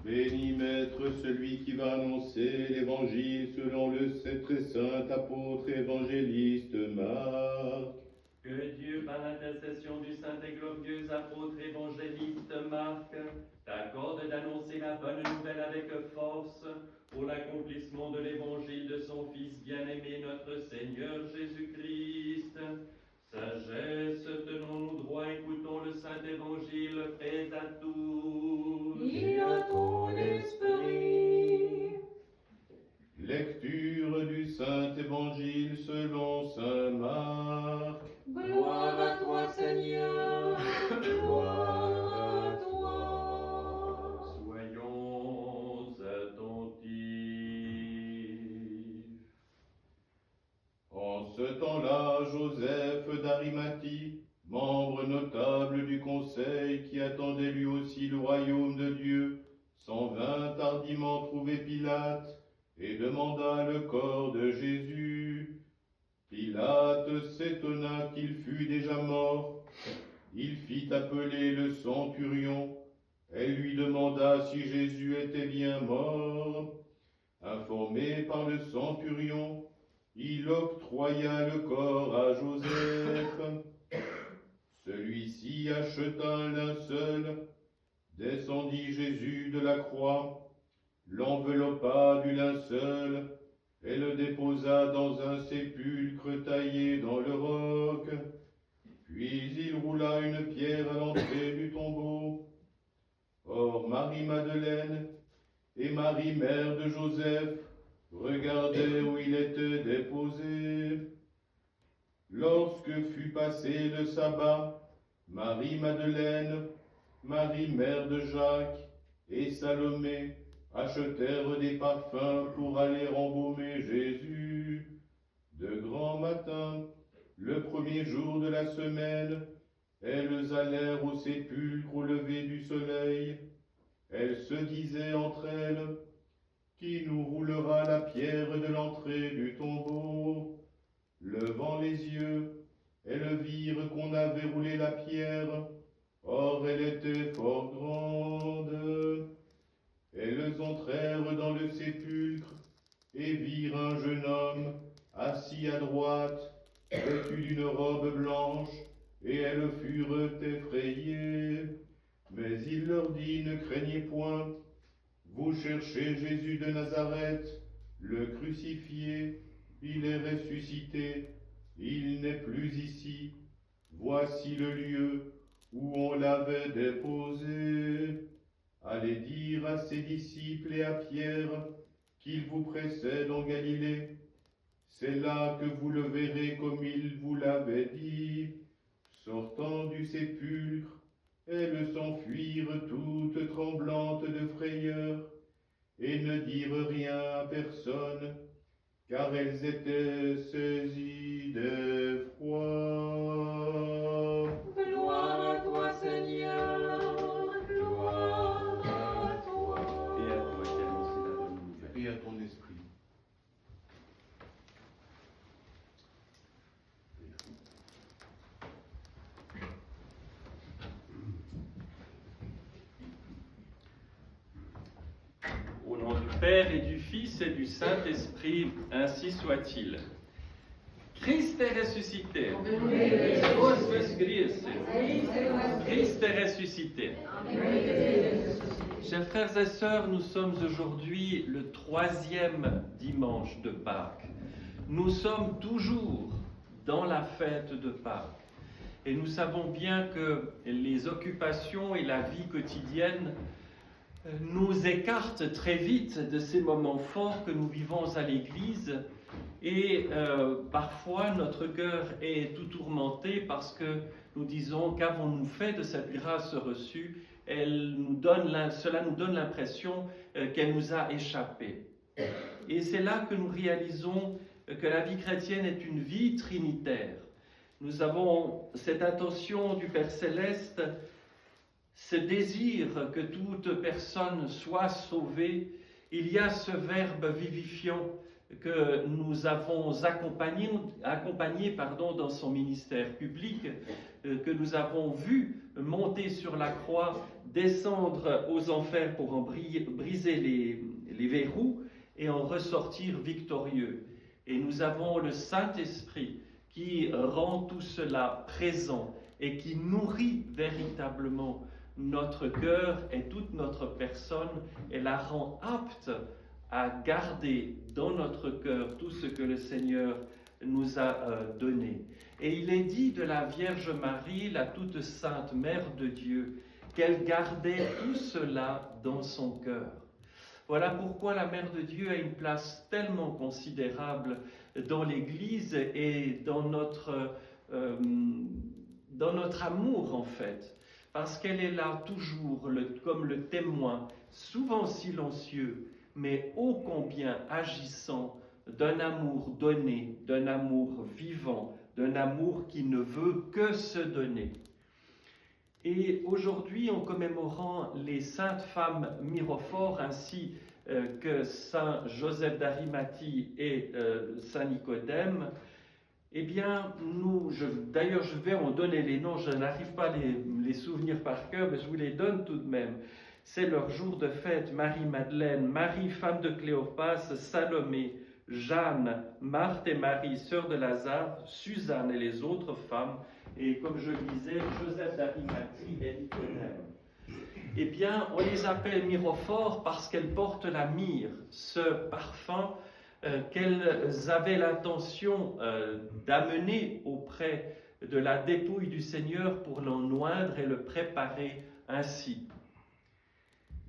Béni Maître, celui qui va annoncer l'Évangile selon le très saint apôtre évangéliste Marc. Que Dieu, par l'intercession du saint et glorieux apôtre évangéliste Marc, t'accorde d'annoncer la bonne nouvelle avec force pour l'accomplissement de l'évangile de son Fils bien-aimé, notre Seigneur Jésus-Christ. Sagesse, tenons-nous droit, écoutons le saint évangile, paix à tous. Et à ton esprit. Lecture du saint évangile selon saint Marc. Gloire à toi, Seigneur. Gloire à toi. Soyons attentifs. En ce temps-là, Joseph d'Arimathie, membre notable du conseil qui attendait lui aussi le royaume de Dieu, s'en vint tardivement trouver Pilate et demanda le corps de Jésus. Pilate s'étonna qu'il fût déjà mort. Il fit appeler le centurion et lui demanda si Jésus était bien mort. Informé par le centurion, il octroya le corps à Joseph. Celui-ci acheta un linceul, descendit Jésus de la croix, l'enveloppa du linceul et le déposa dans un sépulcre taillé dans le roc. Puis il roula une pierre à l'entrée du tombeau. Or Marie-Madeleine et Marie, mère de Joseph, regardaient où il était déposé. Lorsque fut passé le sabbat, Marie-Madeleine, Marie, mère de Jacques, et Salomé achetèrent des parfums pour aller embaumer Jésus. De grand matin, le premier jour de la semaine, elles allèrent au sépulcre au lever du soleil. Elles se disaient entre elles, « Qui nous roulera la pierre de l'entrée du tombeau ?» Levant les yeux, elles virent qu'on avait roulé la pierre. Or elle était fort grande. Elles entrèrent dans le sépulcre et virent un jeune homme assis à droite, vêtu d'une robe blanche, et elles furent effrayées. Mais il leur dit, ne craignez point, vous cherchez Jésus de Nazareth, le crucifié, il est ressuscité, il n'est plus ici. Voici le lieu où on l'avait déposé. Allez dire à ses disciples et à Pierre qu'il vous précède en Galilée. C'est là que vous le verrez comme il vous l'avait dit. Sortant du sépulcre, elles s'enfuirent toutes tremblantes de frayeur et ne dirent rien à personne, car elles étaient saisies d'effroi. Gloire à toi, Seigneur. Gloire à toi. Et à toi qui annonces la bonne nouvelle. Et à ton esprit. Au nom du Père et du Fils et du Saint-Esprit, ainsi soit-il. Christ est ressuscité. Christ est ressuscité. Chers frères et sœurs, nous sommes aujourd'hui le 3e dimanche de Pâques. Nous sommes toujours dans la fête de Pâques. Et nous savons bien que les occupations et la vie quotidienne nous écartent très vite de ces moments forts que nous vivons à l'Église. Et parfois notre cœur est tout tourmenté parce que nous disons qu'avons-nous fait de cette grâce reçue? Cela nous donne l'impression qu'elle nous a échappé. Et c'est là que nous réalisons que la vie chrétienne est une vie trinitaire. Nous avons cette intention du Père Céleste, ce désir que toute personne soit sauvée. Il y a ce verbe vivifiant que nous avons accompagné dans son ministère public, que nous avons vu monter sur la croix, descendre aux enfers pour en briser les verrous et en ressortir victorieux. Et nous avons le Saint-Esprit qui rend tout cela présent et qui nourrit véritablement notre cœur et toute notre personne et la rend apte à garder dans notre cœur tout ce que le Seigneur nous a donné. Et il est dit de la Vierge Marie, la toute sainte Mère de Dieu, qu'elle gardait tout cela dans son cœur. Voilà pourquoi la Mère de Dieu a une place tellement considérable dans l'Église et dans notre amour en fait, parce qu'elle est là toujours comme le témoin, souvent silencieux, mais ô combien agissant d'un amour donné, d'un amour vivant, d'un amour qui ne veut que se donner. Et aujourd'hui, en commémorant les saintes femmes mirophores ainsi que Saint Joseph d'Arimathie et Saint Nicodème, eh bien, d'ailleurs, je vais en donner les noms, je n'arrive pas à les souvenir par cœur, mais je vous les donne tout de même. C'est leur jour de fête: Marie-Madeleine, Marie, femme de Cléopas, Salomé, Jeanne, Marthe et Marie, sœur de Lazare, Suzanne et les autres femmes, et comme je le disais, Joseph d'Arimathie et Nicodème. Eh bien, on les appelle mirophores parce qu'elles portent la myrrhe, ce parfum qu'elles avaient l'intention d'amener auprès de la dépouille du Seigneur pour l'ennoindre et le préparer ainsi.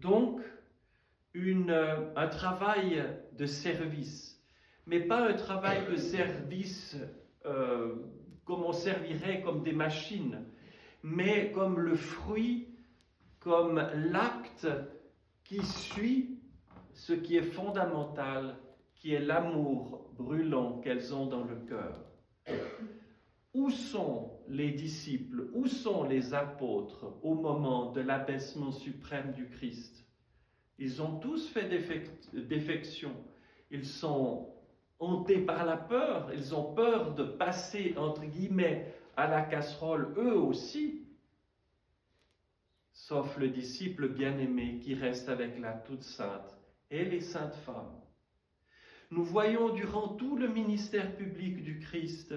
Donc, un travail de service, mais pas un travail de service comme on servirait comme des machines, mais comme le fruit, comme l'acte qui suit ce qui est fondamental, qui est l'amour brûlant qu'elles ont dans le cœur. Où sont les disciples, où sont les apôtres au moment de l'abaissement suprême du Christ? Ils ont tous fait défection, ils sont hantés par la peur, ils ont peur de passer, entre guillemets, à la casserole eux aussi, sauf le disciple bien-aimé qui reste avec la toute sainte et les saintes femmes. Nous voyons durant tout le ministère public du Christ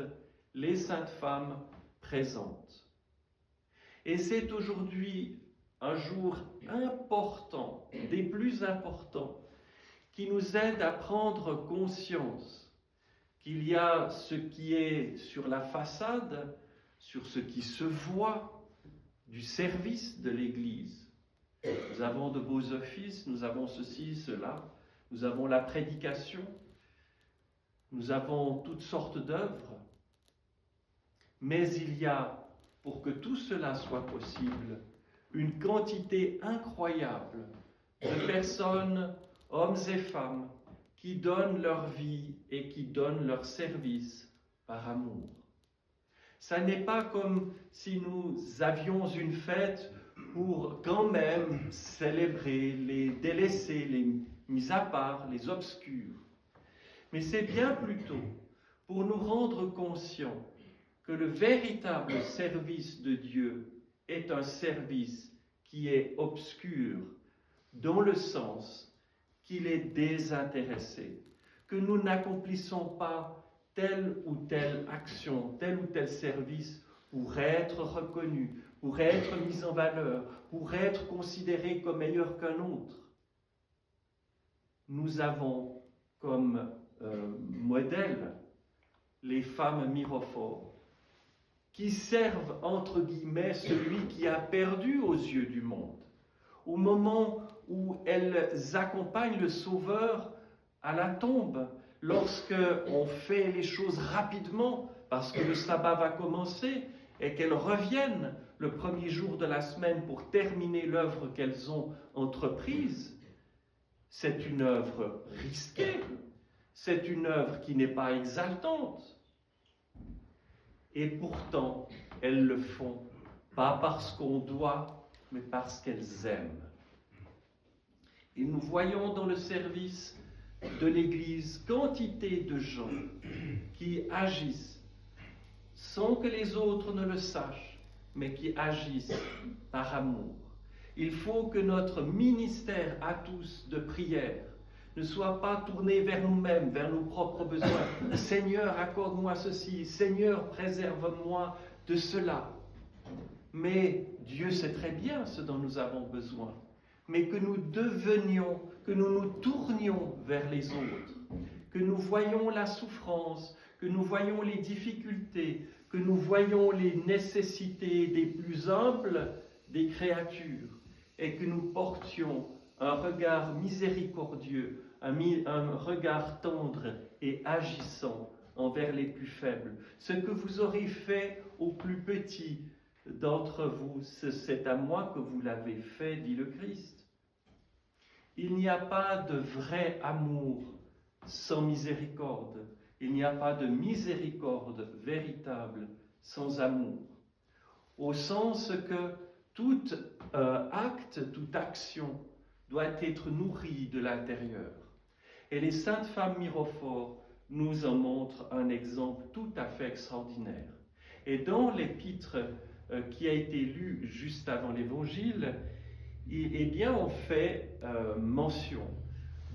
les saintes femmes présentes. Et c'est aujourd'hui un jour important, des plus importants, qui nous aide à prendre conscience qu'il y a ce qui est sur la façade, sur ce qui se voit du service de l'Église. Nous avons de beaux offices, nous avons ceci, cela, nous avons la prédication, nous avons toutes sortes d'œuvres, mais il y a, pour que tout cela soit possible, une quantité incroyable de personnes, hommes et femmes, qui donnent leur vie et qui donnent leur service par amour. Ça n'est pas comme si nous avions une fête pour quand même célébrer les délaissés, les mis à part, les obscurs. Mais c'est bien plutôt pour nous rendre conscients que le véritable service de Dieu est un service qui est obscur, dans le sens qu'il est désintéressé, que nous n'accomplissons pas telle ou telle action, tel ou tel service pour être reconnu, pour être mis en valeur, pour être considéré comme meilleur qu'un autre. Nous avons comme modèle les femmes mirophores, qui servent, entre guillemets, celui qui a perdu aux yeux du monde. Au moment où elles accompagnent le Sauveur à la tombe, lorsque on fait les choses rapidement, parce que le sabbat va commencer, et qu'elles reviennent le premier jour de la semaine pour terminer l'œuvre qu'elles ont entreprise, c'est une œuvre risquée, c'est une œuvre qui n'est pas exaltante. Et pourtant, elles le font, pas parce qu'on doit, mais parce qu'elles aiment. Et nous voyons dans le service de l'Église quantité de gens qui agissent sans que les autres ne le sachent, mais qui agissent par amour. Il faut que notre ministère à tous de prière ne soit pas tourné vers nous-mêmes, vers nos propres besoins. Seigneur, accorde-moi ceci. Seigneur, préserve-moi de cela. Mais Dieu sait très bien ce dont nous avons besoin. Mais que nous devenions, que nous nous tournions vers les autres, que nous voyions la souffrance, que nous voyions les difficultés, que nous voyions les nécessités des plus humbles des créatures, et que nous portions un regard miséricordieux, un regard tendre et agissant envers les plus faibles. Ce que vous aurez fait aux plus petits d'entre vous, c'est à moi que vous l'avez fait, dit le Christ. Il n'y a pas de vrai amour sans miséricorde. Il n'y a pas de miséricorde véritable sans amour. Au sens que tout acte, toute action doit être nourrie de l'intérieur. Et les saintes femmes mirophores nous en montrent un exemple tout à fait extraordinaire. Et dans l'épître qui a été lu juste avant l'Évangile, eh bien, on fait mention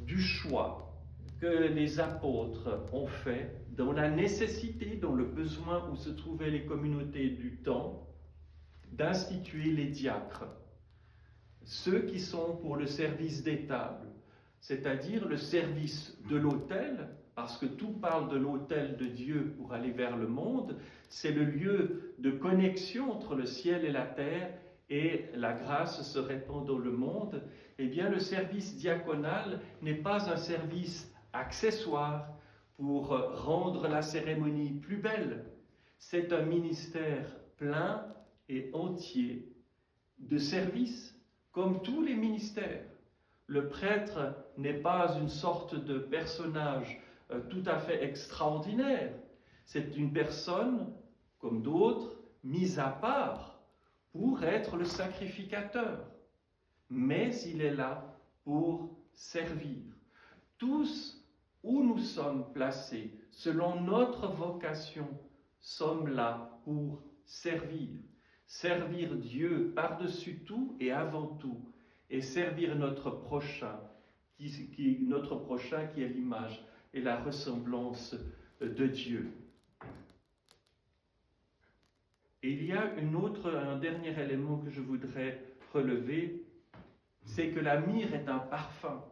du choix que les apôtres ont fait dans la nécessité, dans le besoin où se trouvaient les communautés du temps, d'instituer les diacres, ceux qui sont pour le service des tables, c'est-à-dire le service de l'autel, parce que tout parle de l'autel de Dieu pour aller vers le monde, c'est le lieu de connexion entre le ciel et la terre, et la grâce se répand dans le monde. Eh bien, le service diaconal n'est pas un service accessoire pour rendre la cérémonie plus belle. C'est un ministère plein et entier de service, comme tous les ministères. Le prêtre n'est pas une sorte de personnage tout à fait extraordinaire. C'est une personne, comme d'autres, mise à part pour être le sacrificateur. Mais il est là pour servir. Tous, où nous sommes placés, selon notre vocation, sommes là pour servir. Servir Dieu par-dessus tout et avant tout, et servir notre prochain, qui est l'image et la ressemblance de Dieu. Et il y a un dernier élément que je voudrais relever, c'est que la myrrhe est un parfum.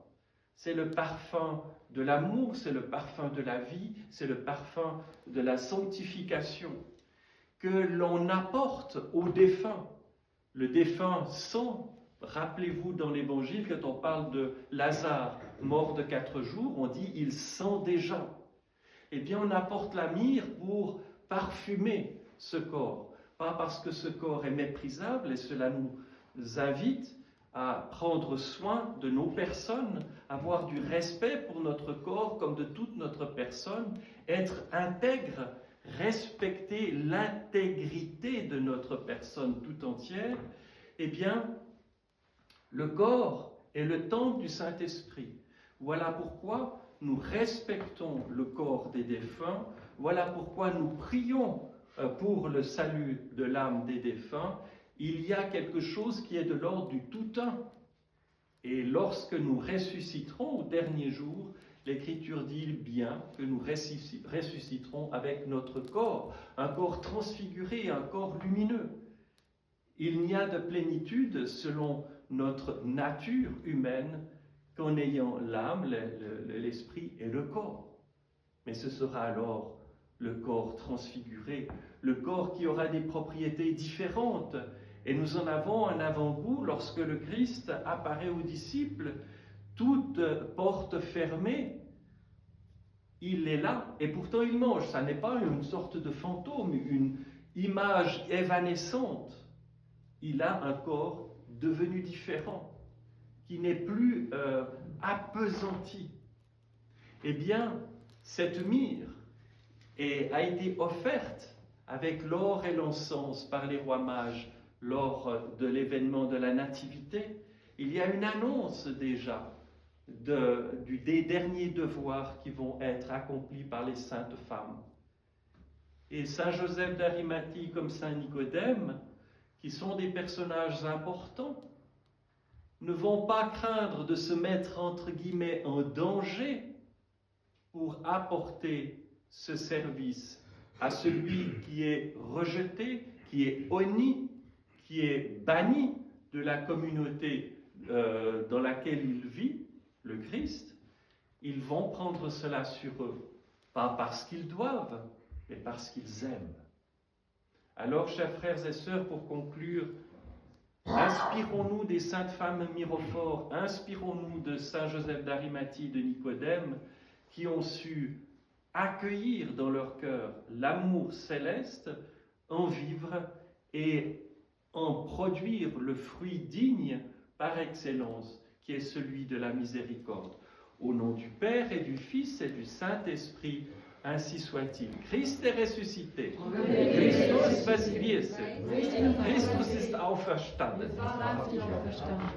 C'est le parfum de l'amour, c'est le parfum de la vie, c'est le parfum de la sanctification que l'on apporte aux défunts. Le défunt sent, rappelez-vous dans l'Évangile, quand on parle de Lazare, mort de 4 jours, on dit « il sent déjà ». Eh bien, on apporte la myrrhe pour parfumer ce corps. Pas parce que ce corps est méprisable, et cela nous invite à prendre soin de nos personnes, avoir du respect pour notre corps comme de toute notre personne, être intègre, respecter l'intégrité de notre personne tout entière. Eh bien, le corps est le temple du Saint-Esprit. Voilà pourquoi nous respectons le corps des défunts, voilà pourquoi nous prions pour le salut de l'âme des défunts. Il y a quelque chose qui est de l'ordre du tout un. Et lorsque nous ressusciterons au dernier jour, l'Écriture dit bien que nous ressusciterons avec notre corps, un corps transfiguré, un corps lumineux. Il n'y a de plénitude selon notre nature humaine qu'en ayant l'âme, l'esprit et le corps. Mais ce sera alors le corps transfiguré, le corps qui aura des propriétés différentes. Et nous en avons un avant-goût lorsque le Christ apparaît aux disciples, toute porte fermée. Il est là, et pourtant il mange. Ça n'est pas une sorte de fantôme, une image évanescente. Il a un corps devenu différent, qui n'est plus appesanti. Eh bien, cette myrrhe a été offerte avec l'or et l'encens par les rois mages lors de l'événement de la Nativité. Il y a une annonce déjà des derniers devoirs qui vont être accomplis par les saintes femmes. Et Saint Joseph d'Arimathie comme Saint Nicodème, qui sont des personnages importants, ne vont pas craindre de se mettre entre guillemets en danger pour apporter ce service à celui qui est rejeté, qui est honni, qui est banni de la communauté dans laquelle il vit, le Christ. Ils vont prendre cela sur eux, pas parce qu'ils doivent, mais parce qu'ils aiment. Alors, chers frères et sœurs, pour conclure, inspirons-nous des saintes femmes mirophores, inspirons-nous de Saint Joseph d'Arimathie, de Nicodème, qui ont su accueillir dans leur cœur l'amour céleste, en vivre et en produire le fruit digne par excellence, qui est celui de la miséricorde. Au nom du Père et du Fils et du Saint-Esprit, ainsi soit-il. Christ est ressuscité. Christus was wir sind. Christus ist auferstanden. Wahrhaftig auferstanden.